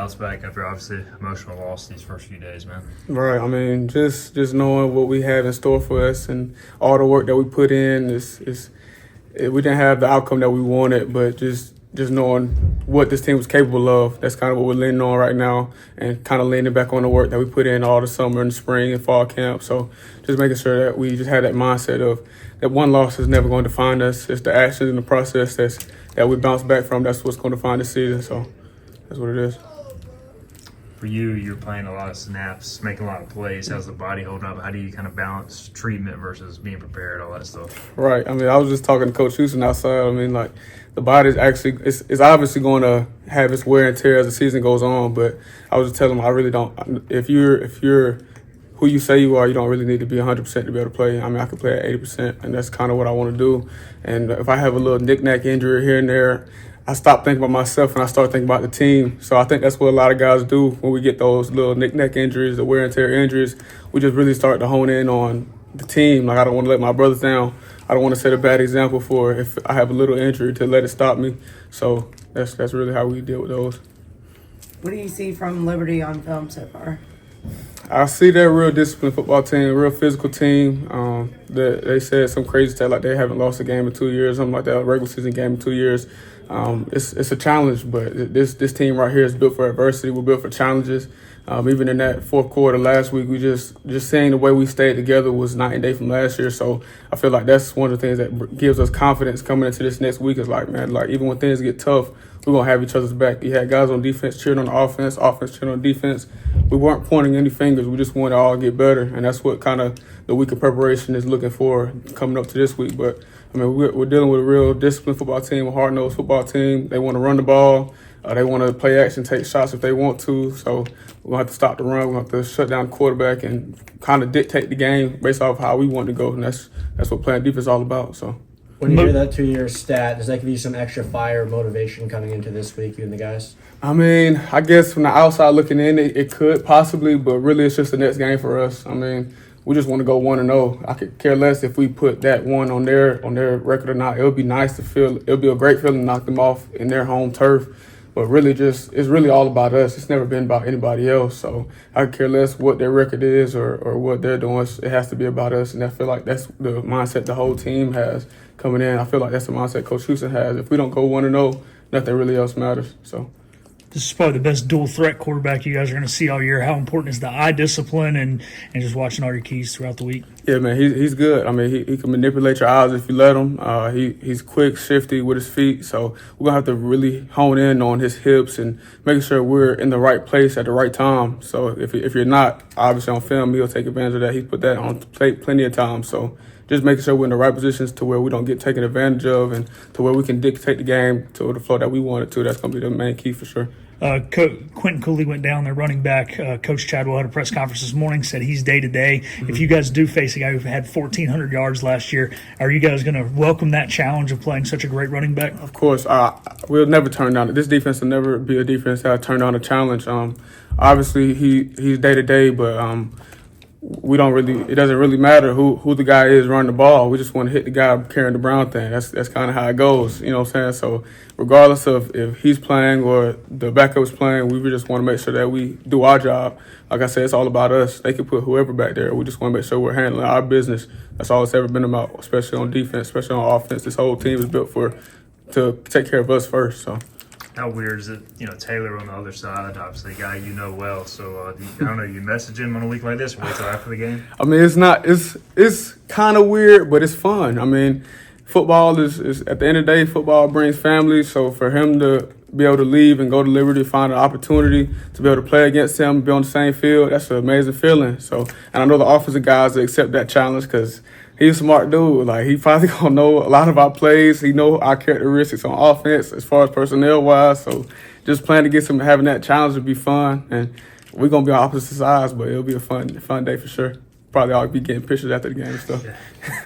bounce back after obviously emotional loss these first few days, man? Right. I mean, just knowing what we have in store for us and all the work that we put in we didn't have the outcome that we wanted, but just knowing what this team was capable of. That's kind of what we're leaning on right now, and kind of leaning back on the work that we put in all the summer and spring and fall camp. So just making sure that we just had that mindset of that one loss is never going to define us. It's the actions and the process that we bounce back from. That's what's going to define the season. So that's what it is. For you, you're playing a lot of snaps, making a lot of plays. How's the body holding up? How do you kind of balance treatment versus being prepared, all that stuff? Right. I mean, I was just talking to Coach Houston outside. I mean, like, the body is actually it's obviously going to have its wear and tear as the season goes on. But I was just telling him I really don't. If you're who you say you are, you don't really need to be 100% to be able to play. I mean, I can play at 80%, and that's kind of what I want to do. And if I have a little knick-knack injury here and there, I stop thinking about myself and I start thinking about the team. So I think that's what a lot of guys do when we get those little knick-knack injuries, the wear and tear injuries. We just really start to hone in on the team. Like, I don't want to let my brothers down. I don't want to set a bad example for if I have a little injury to let it stop me. So that's really how we deal with those. What do you see from Liberty on film so far? I see they're a real disciplined football team, real physical team. They said some crazy stuff like they haven't lost a game in 2 years, something like that, a regular season game in 2 years. It's a challenge, but this team right here is built for adversity. We're built for challenges. Even in that fourth quarter last week, we just seeing the way we stayed together was night and day from last year. So I feel like that's one of the things that gives us confidence coming into this next week. Is like, man, like even when things get tough, we're gonna have each other's back. You had guys on defense cheering on the offense cheering on defense. We weren't pointing any fingers. We just wanted to all get better, and that's what kind of the week of preparation is looking for coming up to this week. But I mean, we're dealing with a real disciplined football team, a hard-nosed football team. They want to run the ball. They want to play action, take shots if they want to. So we're going to have to stop the run. We're going to have to shut down the quarterback and kind of dictate the game based off how we want to go. And that's what playing defense is all about. So when you hear that 2-year stat, does that give you some extra fire or motivation coming into this week, you and the guys? I mean, I guess from the outside looking in, it could possibly, but really it's just the next game for us. I mean, we just want to go 1-0. I could care less if we put that one on their record or not. It would be nice to feel. It would be a great feeling to knock them off in their home turf. But really it's really all about us. It's never been about anybody else. So I care less what their record is or what they're doing. It has to be about us. And I feel like that's the mindset the whole team has coming in. I feel like that's the mindset Coach Houston has. If we don't go 1-0, nothing really else matters. So this is probably the best dual threat quarterback you guys are going to see all year. How important is the eye discipline and just watching all your keys throughout the week? Yeah, man, he's good. I mean, he can manipulate your eyes if you let him. He's quick, shifty with his feet. So we're going to have to really hone in on his hips and making sure we're in the right place at the right time. So if you're not, obviously on film, he'll take advantage of that. He's put that on tape plenty of times. So just making sure we're in the right positions to where we don't get taken advantage of and to where we can dictate the game to the flow that we want it to. That's going to be the main key for sure. Quentin Cooley went down there, running back. Coach Chadwell had a press conference this morning, said he's day-to-day. Mm-hmm. If you guys do face a guy who had 1,400 yards last year, are you guys going to welcome that challenge of playing such a great running back? Of course. We'll never turn down – this defense will never be a defense that turn down a challenge. Obviously, he's day-to-day, but we don't really – it doesn't really matter who the guy is running the ball. We just want to hit the guy carrying the brown thing. That's kind of how it goes, you know what I'm saying? So regardless of if he's playing or the backup is playing, we just want to make sure that we do our job. Like I said, it's all about us. They can put whoever back there. We just want to make sure we're handling our business. That's all it's ever been about, especially on defense, especially on offense. This whole team is built to take care of us first, so. How weird is it, Taylor on the other side, obviously a guy you know well. So, I don't know, you message him on a week like this or wait till after the game? I mean, it's kind of weird, but it's fun. I mean, football is at the end of the day, football brings family. So for him to be able to leave and go to Liberty, find an opportunity to be able to play against him, be on the same field, that's an amazing feeling. So, and I know the offensive guys that accept that challenge because he's a smart dude. Like, he probably gonna know a lot of our plays. He know our characteristics on offense as far as personnel wise. So just playing against him and having that challenge would be fun. And we're gonna be on opposite sides, but it'll be a fun day for sure. Probably I'll be getting pictures after the game and stuff. Yeah.